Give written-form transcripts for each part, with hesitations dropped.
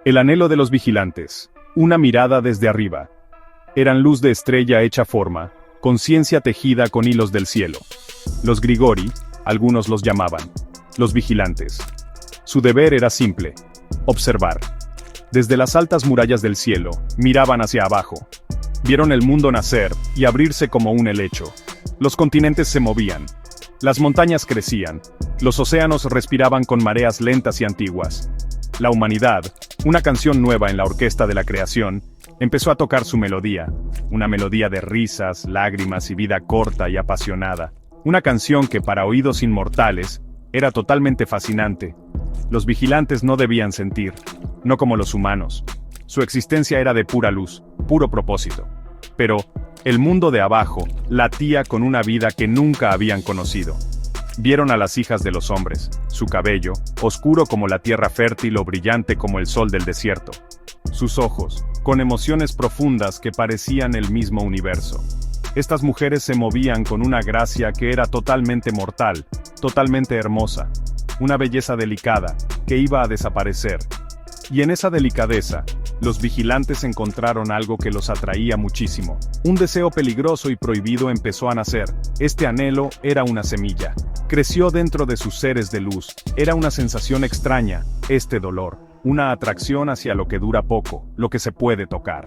El anhelo de los vigilantes. Una mirada desde arriba. Eran luz de estrella hecha forma, conciencia tejida con hilos del cielo. Los Grigori, algunos los llamaban, los vigilantes. Su deber era simple: observar. Desde las altas murallas del cielo, miraban hacia abajo. Vieron el mundo nacer y abrirse como un helecho. Los continentes se movían. Las montañas crecían. Los océanos respiraban con mareas lentas y antiguas. La humanidad, una canción nueva en la orquesta de la creación, empezó a tocar su melodía. Una melodía de risas, lágrimas y vida corta y apasionada. Una canción que para oídos inmortales era totalmente fascinante. Los vigilantes no debían sentir, no como los humanos. Su existencia era de pura luz, puro propósito. Pero el mundo de abajo latía con una vida que nunca habían conocido. Vieron a las hijas de los hombres, su cabello, oscuro como la tierra fértil o brillante como el sol del desierto. Sus ojos, con emociones profundas que parecían el mismo universo. Estas mujeres se movían con una gracia que era totalmente mortal, totalmente hermosa. Una belleza delicada, que iba a desaparecer. Y en esa delicadeza, los vigilantes encontraron algo que los atraía muchísimo. Un deseo peligroso y prohibido empezó a nacer. Este anhelo era una semilla. Creció dentro de sus seres de luz. Era una sensación extraña, este dolor. Una atracción hacia lo que dura poco, lo que se puede tocar.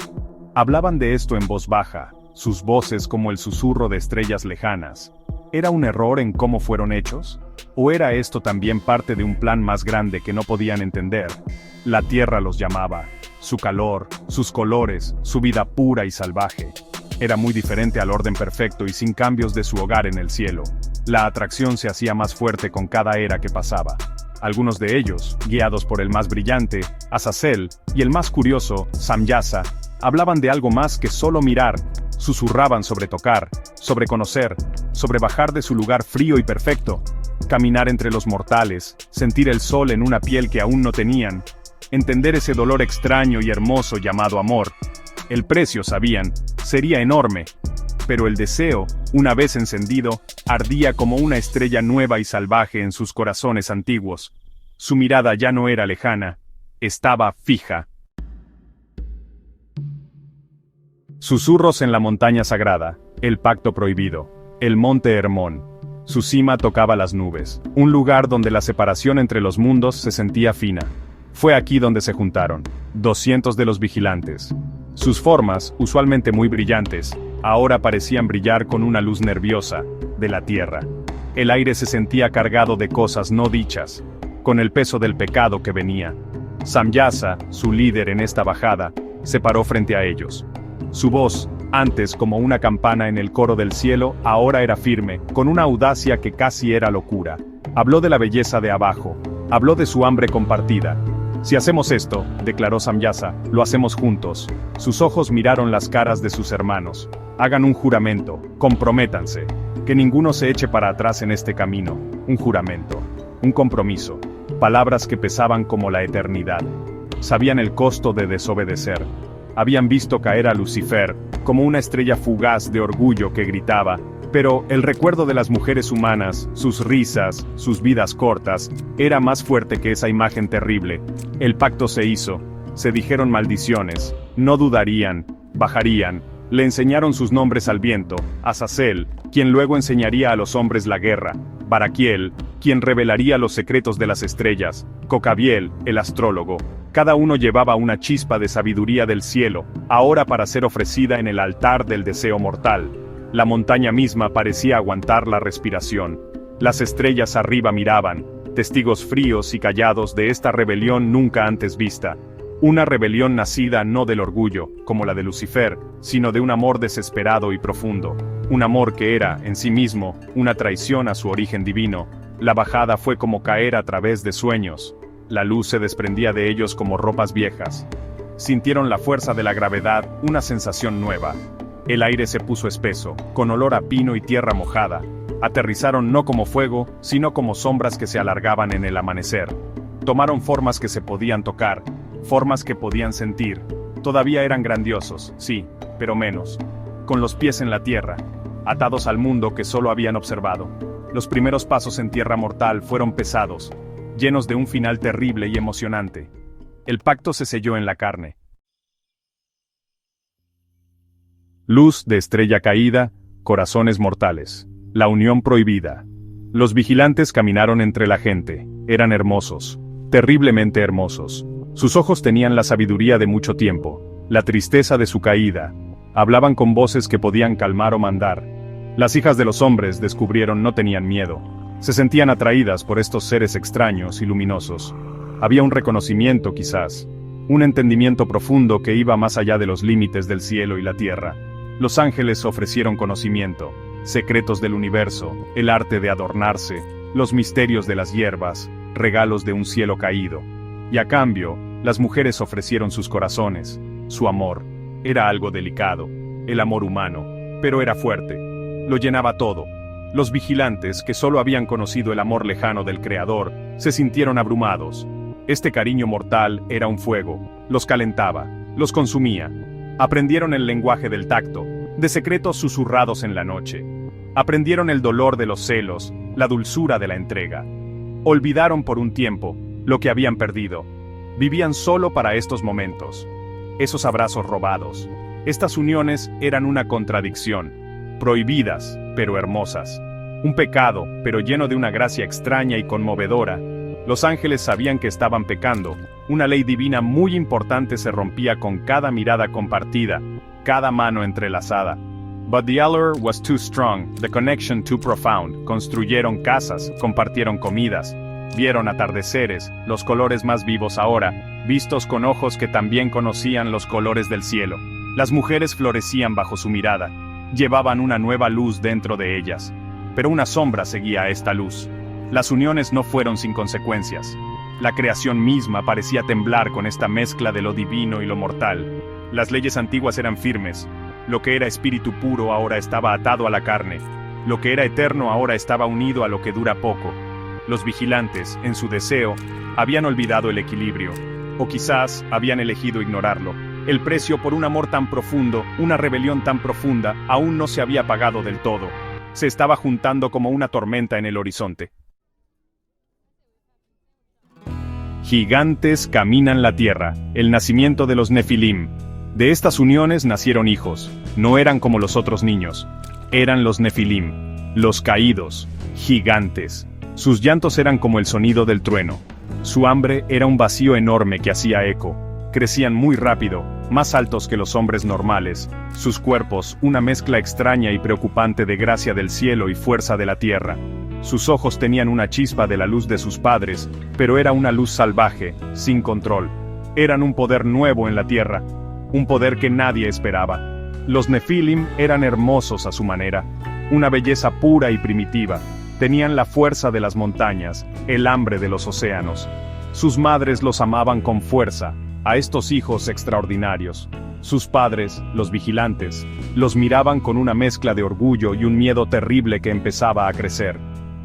Hablaban de esto en voz baja, sus voces como el susurro de estrellas lejanas. ¿Era un error en cómo fueron hechos? ¿O era esto también parte de un plan más grande que no podían entender? La tierra los llamaba. Su calor, sus colores, su vida pura y salvaje. Era muy diferente al orden perfecto y sin cambios de su hogar en el cielo. La atracción se hacía más fuerte con cada era que pasaba. Algunos de ellos, guiados por el más brillante, Azazel, y el más curioso, Samyasa, hablaban de algo más que solo mirar. Susurraban sobre tocar, sobre conocer, sobre bajar de su lugar frío y perfecto, caminar entre los mortales, sentir el sol en una piel que aún no tenían, entender ese dolor extraño y hermoso llamado amor. El precio, sabían, sería enorme, pero el deseo, una vez encendido, ardía como una estrella nueva y salvaje en sus corazones antiguos. Su mirada ya no era lejana, estaba fija. Susurros en la montaña sagrada, el pacto prohibido, el monte Hermón. Su cima tocaba las nubes, un lugar donde la separación entre los mundos se sentía fina. Fue aquí donde se juntaron 200 de los vigilantes. Sus formas, usualmente muy brillantes, ahora parecían brillar con una luz nerviosa, de la tierra. El aire se sentía cargado de cosas no dichas, con el peso del pecado que venía. Samyasa, su líder en esta bajada, se paró frente a ellos. Su voz, antes como una campana en el coro del cielo, ahora era firme, con una audacia que casi era locura. Habló de la belleza de abajo, habló de su hambre compartida. Si hacemos esto, declaró Samyasa, lo hacemos juntos. Sus ojos miraron las caras de sus hermanos. Hagan un juramento, comprométanse. Que ninguno se eche para atrás en este camino. Un juramento, un compromiso. Palabras que pesaban como la eternidad. Sabían el costo de desobedecer. Habían visto caer a Lucifer, como una estrella fugaz de orgullo que gritaba, pero el recuerdo de las mujeres humanas, sus risas, sus vidas cortas, era más fuerte que esa imagen terrible. El pacto se hizo, se dijeron maldiciones, no dudarían, bajarían, le enseñaron sus nombres al viento, Azazel, quien luego enseñaría a los hombres la guerra, Baraquiel, quien revelaría los secretos de las estrellas, Cocabiel, el astrólogo. Cada uno llevaba una chispa de sabiduría del cielo, ahora para ser ofrecida en el altar del deseo mortal. La montaña misma parecía aguantar la respiración. Las estrellas arriba miraban, testigos fríos y callados de esta rebelión nunca antes vista. Una rebelión nacida no del orgullo, como la de Lucifer, sino de un amor desesperado y profundo. Un amor que era, en sí mismo, una traición a su origen divino. La bajada fue como caer a través de sueños. La luz se desprendía de ellos como ropas viejas. Sintieron la fuerza de la gravedad, una sensación nueva. El aire se puso espeso, con olor a pino y tierra mojada. Aterrizaron no como fuego, sino como sombras que se alargaban en el amanecer. Tomaron formas que se podían tocar, formas que podían sentir. Todavía eran grandiosos, sí, pero menos. Con los pies en la tierra, atados al mundo que solo habían observado. Los primeros pasos en tierra mortal fueron pesados, llenos de un final terrible y emocionante. El pacto se selló en la carne. Luz de estrella caída, corazones mortales. La unión prohibida. Los vigilantes caminaron entre la gente. Eran hermosos. Terriblemente hermosos. Sus ojos tenían la sabiduría de mucho tiempo, la tristeza de su caída. Hablaban con voces que podían calmar o mandar. Las hijas de los hombres, descubrieron, no tenían miedo. Se sentían atraídas por estos seres extraños y luminosos. Había un reconocimiento quizás, un entendimiento profundo que iba más allá de los límites del cielo y la tierra. Los ángeles ofrecieron conocimiento, secretos del universo, el arte de adornarse, los misterios de las hierbas, regalos de un cielo caído. Y a cambio, las mujeres ofrecieron sus corazones, su amor. Era algo delicado, el amor humano, pero era fuerte. Lo llenaba todo. Los vigilantes, que solo habían conocido el amor lejano del Creador, se sintieron abrumados. Este cariño mortal era un fuego, los calentaba, los consumía. Aprendieron el lenguaje del tacto, de secretos susurrados en la noche. Aprendieron el dolor de los celos, la dulzura de la entrega. Olvidaron por un tiempo lo que habían perdido. Vivían solo para estos momentos. Esos abrazos robados. Estas uniones eran una contradicción. Prohibidas, pero hermosas. Un pecado, pero lleno de una gracia extraña y conmovedora. Los ángeles sabían que estaban pecando. Una ley divina muy importante se rompía con cada mirada compartida, cada mano entrelazada. But the allure was too strong, the connection too profound. Construyeron casas, compartieron comidas, vieron atardeceres, los colores más vivos ahora, vistos con ojos que también conocían los colores del cielo. Las mujeres florecían bajo su mirada, llevaban una nueva luz dentro de ellas. Pero una sombra seguía a esta luz. Las uniones no fueron sin consecuencias. La creación misma parecía temblar con esta mezcla de lo divino y lo mortal. Las leyes antiguas eran firmes. Lo que era espíritu puro ahora estaba atado a la carne. Lo que era eterno ahora estaba unido a lo que dura poco. Los vigilantes, en su deseo, habían olvidado el equilibrio. O quizás habían elegido ignorarlo. El precio por un amor tan profundo, una rebelión tan profunda, aún no se había pagado del todo. Se estaba juntando como una tormenta en el horizonte. Gigantes caminan la tierra, el nacimiento de los Nefilim. De estas uniones nacieron hijos. No eran como los otros niños. Eran los Nefilim, los caídos, gigantes. Sus llantos eran como el sonido del trueno. Su hambre era un vacío enorme que hacía eco. Crecían muy rápido, más altos que los hombres normales. Sus cuerpos, una mezcla extraña y preocupante de gracia del cielo y fuerza de la tierra. Sus ojos tenían una chispa de la luz de sus padres, pero era una luz salvaje, sin control. Eran un poder nuevo en la tierra, un poder que nadie esperaba. Los Nefilim eran hermosos a su manera, una belleza pura y primitiva. Tenían la fuerza de las montañas, el hambre de los océanos. Sus madres los amaban con fuerza, a estos hijos extraordinarios. Sus padres, los vigilantes, los miraban con una mezcla de orgullo y un miedo terrible que empezaba a crecer.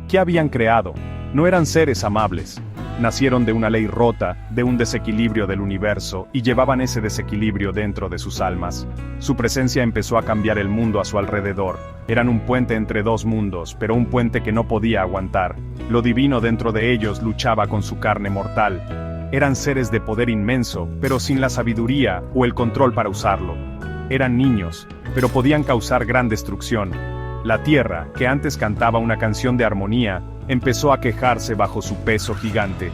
¿Qué habían creado? No eran seres amables. Nacieron de una ley rota, de un desequilibrio del universo, y llevaban ese desequilibrio dentro de sus almas. Su presencia empezó a cambiar el mundo a su alrededor. Eran un puente entre dos mundos, pero un puente que no podía aguantar. Lo divino dentro de ellos luchaba con su carne mortal. Eran seres de poder inmenso, pero sin la sabiduría o el control para usarlo. Eran niños, pero podían causar gran destrucción. La tierra, que antes cantaba una canción de armonía, empezó a quejarse bajo su peso gigante.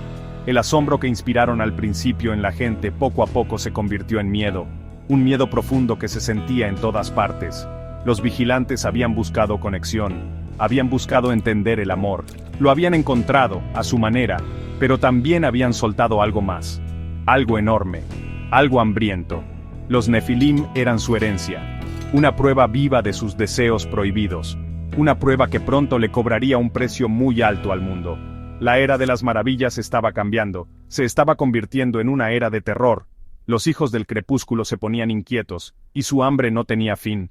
El asombro que inspiraron al principio en la gente poco a poco se convirtió en miedo, un miedo profundo que se sentía en todas partes. Los vigilantes habían buscado conexión, habían buscado entender el amor, lo habían encontrado, a su manera, pero también habían soltado algo más, algo enorme, algo hambriento. Los Nefilim eran su herencia. Una prueba viva de sus deseos prohibidos, una prueba que pronto le cobraría un precio muy alto al mundo. La era de las maravillas estaba cambiando, se estaba convirtiendo en una era de terror. Los hijos del crepúsculo se ponían inquietos, y su hambre no tenía fin.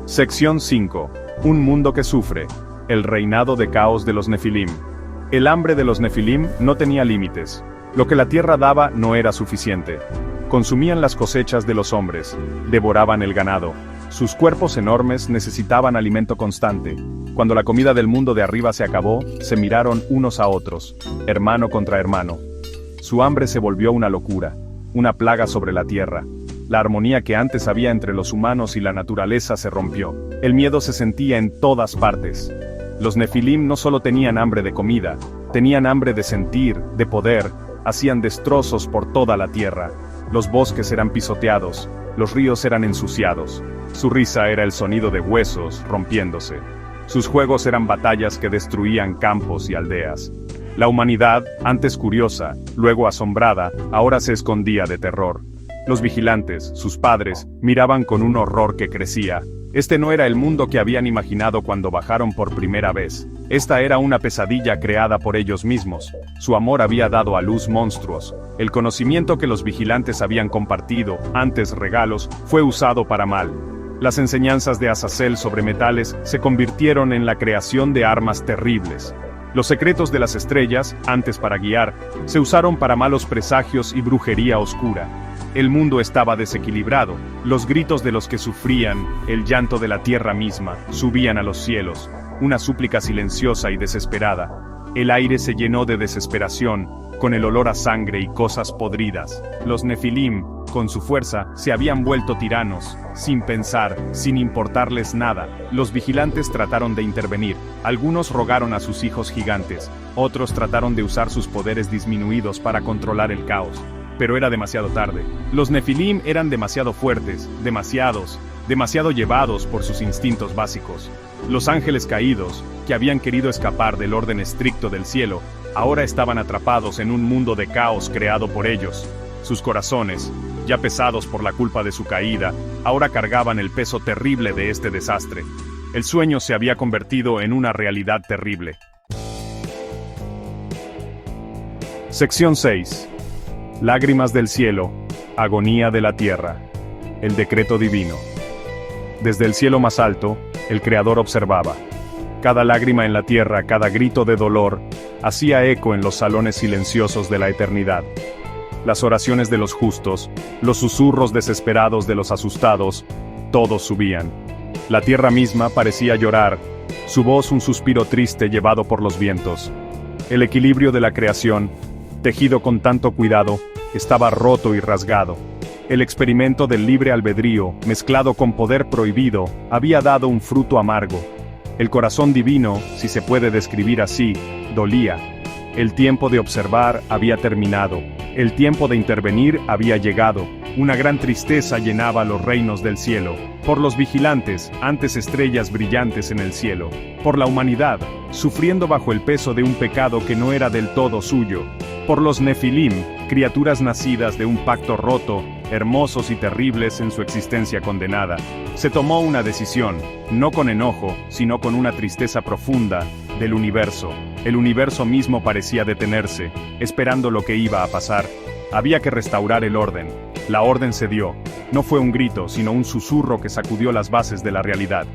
Sección 5. Un mundo que sufre. El reinado de caos de los Nefilim. El hambre de los Nefilim no tenía límites. Lo que la tierra daba no era suficiente. Consumían las cosechas de los hombres, devoraban el ganado, Sus cuerpos enormes necesitaban alimento constante. Cuando la comida del mundo de arriba se acabó, se miraron unos a otros, hermano contra hermano. Su hambre se volvió una locura, una plaga sobre la tierra. La armonía que antes había entre los humanos y la naturaleza se rompió. El miedo se sentía en todas partes. Los Nefilim no solo tenían hambre de comida, tenían hambre de sentir, de poder, hacían destrozos por toda la tierra. Los bosques eran pisoteados, los ríos eran ensuciados. Su risa era el sonido de huesos rompiéndose. Sus juegos eran batallas que destruían campos y aldeas. La humanidad, antes curiosa, luego asombrada, ahora se escondía de terror. Los vigilantes, sus padres, miraban con un horror que crecía. Este no era el mundo que habían imaginado cuando bajaron por primera vez. Esta era una pesadilla creada por ellos mismos. Su amor había dado a luz monstruos. El conocimiento que los vigilantes habían compartido, antes regalos, fue usado para mal. Las enseñanzas de Azazel sobre metales se convirtieron en la creación de armas terribles. Los secretos de las estrellas, antes para guiar, se usaron para malos presagios y brujería oscura. El mundo estaba desequilibrado, los gritos de los que sufrían, el llanto de la tierra misma, subían a los cielos, una súplica silenciosa y desesperada. El aire se llenó de desesperación, con el olor a sangre y cosas podridas. Los Nefilim, con su fuerza, se habían vuelto tiranos, sin pensar, sin importarles nada. Los vigilantes trataron de intervenir, algunos rogaron a sus hijos gigantes, otros trataron de usar sus poderes disminuidos para controlar el caos. Pero era demasiado tarde. Los Nefilim eran demasiado fuertes, demasiado llevados por sus instintos básicos. Los ángeles caídos, que habían querido escapar del orden estricto del cielo, ahora estaban atrapados en un mundo de caos creado por ellos. Sus corazones, ya pesados por la culpa de su caída, ahora cargaban el peso terrible de este desastre. El sueño se había convertido en una realidad terrible. Sección 6. Lágrimas del cielo, agonía de la tierra. El decreto divino. Desde el cielo más alto, el Creador observaba. Cada lágrima en la tierra, cada grito de dolor, hacía eco en los salones silenciosos de la eternidad. Las oraciones de los justos, los susurros desesperados de los asustados, todos subían. La tierra misma parecía llorar, su voz un suspiro triste llevado por los vientos. El equilibrio de la creación, tejido con tanto cuidado, estaba roto y rasgado. El experimento del libre albedrío, mezclado con poder prohibido, había dado un fruto amargo. El corazón divino, si se puede describir así, dolía. El tiempo de observar había terminado. El tiempo de intervenir había llegado. Una gran tristeza llenaba los reinos del cielo. Por los vigilantes, antes estrellas brillantes en el cielo. Por la humanidad, sufriendo bajo el peso de un pecado que no era del todo suyo. Por los Nefilim, criaturas nacidas de un pacto roto, hermosos y terribles en su existencia condenada. Se tomó una decisión, no con enojo, sino con una tristeza profunda, del universo. El universo mismo parecía detenerse, esperando lo que iba a pasar. Había que restaurar el orden. La orden se dio. No fue un grito, sino un susurro que sacudió las bases de la realidad.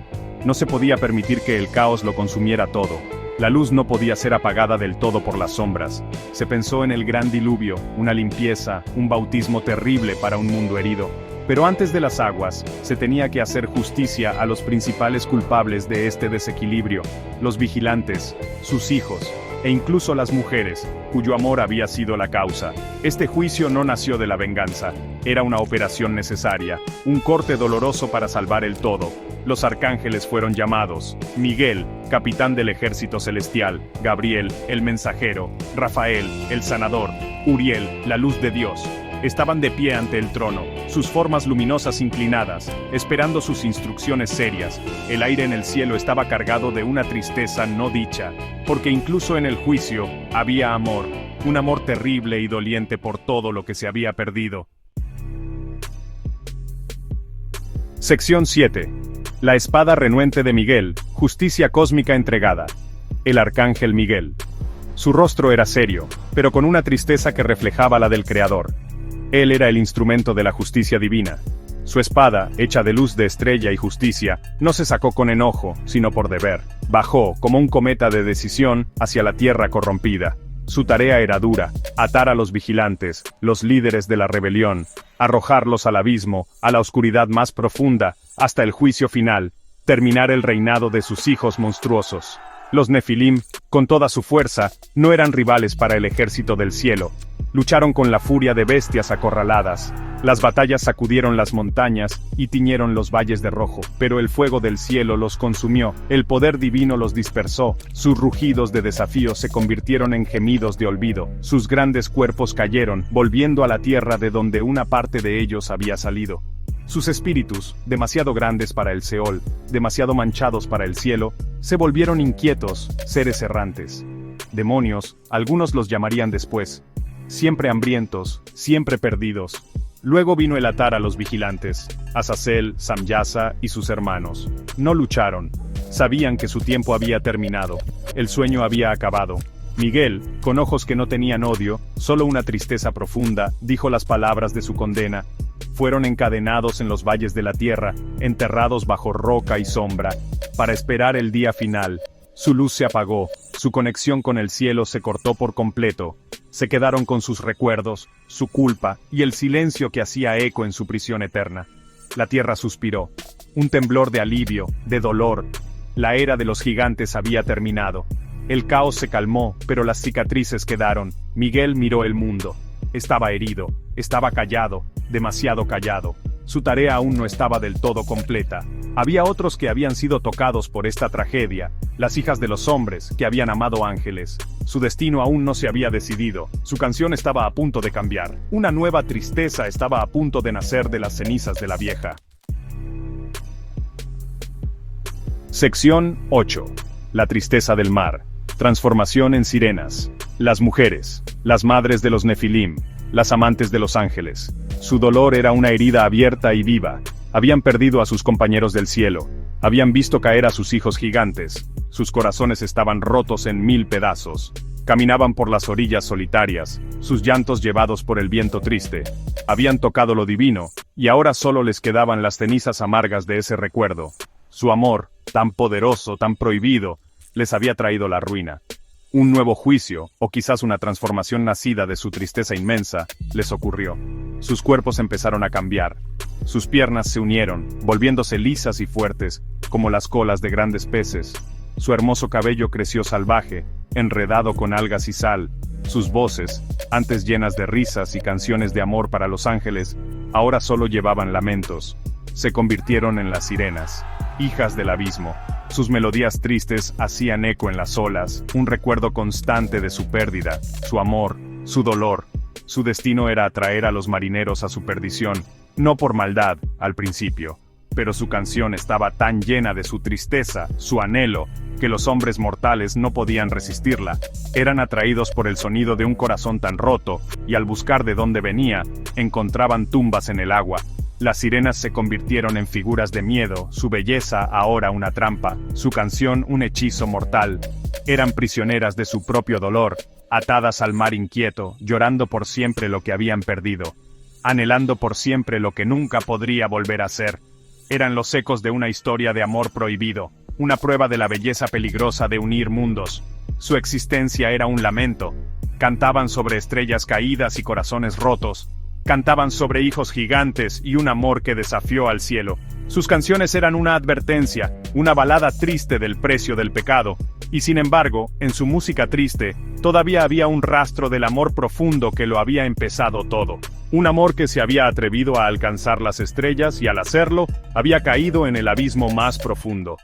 No se podía permitir que el caos lo consumiera todo. La luz no podía ser apagada del todo por las sombras. Se pensó en el gran diluvio, una limpieza, un bautismo terrible para un mundo herido. Pero antes de las aguas, se tenía que hacer justicia a los principales culpables de este desequilibrio, los vigilantes, sus hijos, e incluso las mujeres, cuyo amor había sido la causa. Este juicio no nació de la venganza, era una operación necesaria, un corte doloroso para salvar el todo. Los arcángeles fueron llamados: Miguel, capitán del ejército celestial; Gabriel, el mensajero; Rafael, el sanador; Uriel, la luz de Dios. Estaban de pie ante el trono, sus formas luminosas inclinadas, esperando sus instrucciones serias. El aire en el cielo estaba cargado de una tristeza no dicha, porque incluso en el juicio había amor, un amor terrible y doliente por todo lo que se había perdido. Sección 7. La espada renuente de Miguel, justicia cósmica entregada. El arcángel Miguel. Su rostro era serio, pero con una tristeza que reflejaba la del Creador. Él era el instrumento de la justicia divina. Su espada, hecha de luz de estrella y justicia, no se sacó con enojo, sino por deber. Bajó, como un cometa de decisión, hacia la tierra corrompida. Su tarea era dura: atar a los vigilantes, los líderes de la rebelión, arrojarlos al abismo, a la oscuridad más profunda, hasta el juicio final, terminar el reinado de sus hijos monstruosos. Los Nefilim, con toda su fuerza, no eran rivales para el ejército del cielo. Lucharon con la furia de bestias acorraladas. Las batallas sacudieron las montañas y tiñeron los valles de rojo, pero el fuego del cielo los consumió, el poder divino los dispersó, sus rugidos de desafío se convirtieron en gemidos de olvido, sus grandes cuerpos cayeron, volviendo a la tierra de donde una parte de ellos había salido. Sus espíritus, demasiado grandes para el Seol, demasiado manchados para el cielo, se volvieron inquietos, seres errantes. Demonios, algunos los llamarían después. Siempre hambrientos, siempre perdidos. Luego vino el atar a los vigilantes, Azazel, Samyasa y sus hermanos. No lucharon. Sabían que su tiempo había terminado. El sueño había acabado. Miguel, con ojos que no tenían odio, solo una tristeza profunda, dijo las palabras de su condena. Fueron encadenados en los valles de la tierra, enterrados bajo roca y sombra, para esperar el día final. Su luz se apagó, su conexión con el cielo se cortó por completo. Se quedaron con sus recuerdos, su culpa y el silencio que hacía eco en su prisión eterna. La tierra suspiró. Un temblor de alivio, de dolor. La era de los gigantes había terminado. El caos se calmó, pero las cicatrices quedaron. Miguel miró el mundo. Estaba herido, estaba callado, demasiado callado. Su tarea aún no estaba del todo completa. Había otros que habían sido tocados por esta tragedia, las hijas de los hombres, que habían amado ángeles. Su destino aún no se había decidido, su canción estaba a punto de cambiar. Una nueva tristeza estaba a punto de nacer de las cenizas de la vieja. Sección 8. La tristeza del mar. Transformación en sirenas. Las mujeres, las madres de los Nefilim, las amantes de los ángeles. Su dolor era una herida abierta y viva. Habían perdido a sus compañeros del cielo. Habían visto caer a sus hijos gigantes. Sus corazones estaban rotos en 1000 pedazos. Caminaban por las orillas solitarias, sus llantos llevados por el viento triste. Habían tocado lo divino, y ahora solo les quedaban las cenizas amargas de ese recuerdo. Su amor, tan poderoso, tan prohibido, les había traído la ruina. Un nuevo juicio, o quizás una transformación nacida de su tristeza inmensa, les ocurrió. Sus cuerpos empezaron a cambiar. Sus piernas se unieron, volviéndose lisas y fuertes, como las colas de grandes peces. Su hermoso cabello creció salvaje, enredado con algas y sal. Sus voces, antes llenas de risas y canciones de amor para los ángeles, ahora solo llevaban lamentos. Se convirtieron en las sirenas, hijas del abismo. Sus melodías tristes hacían eco en las olas, un recuerdo constante de su pérdida, su amor, su dolor. Su destino era atraer a los marineros a su perdición, no por maldad, al principio, pero su canción estaba tan llena de su tristeza, su anhelo, que los hombres mortales no podían resistirla. Eran atraídos por el sonido de un corazón tan roto, y al buscar de dónde venía, encontraban tumbas en el agua. Las sirenas se convirtieron en figuras de miedo, su belleza ahora una trampa, su canción un hechizo mortal. Eran prisioneras de su propio dolor, atadas al mar inquieto, llorando por siempre lo que habían perdido, anhelando por siempre lo que nunca podría volver a ser. Eran los ecos de una historia de amor prohibido, una prueba de la belleza peligrosa de unir mundos. Su existencia era un lamento. Cantaban sobre estrellas caídas y corazones rotos. Cantaban sobre hijos gigantes y un amor que desafió al cielo. Sus canciones eran una advertencia, una balada triste del precio del pecado, y sin embargo, en su música triste, todavía había un rastro del amor profundo que lo había empezado todo. Un amor que se había atrevido a alcanzar las estrellas y al hacerlo, había caído en el abismo más profundo.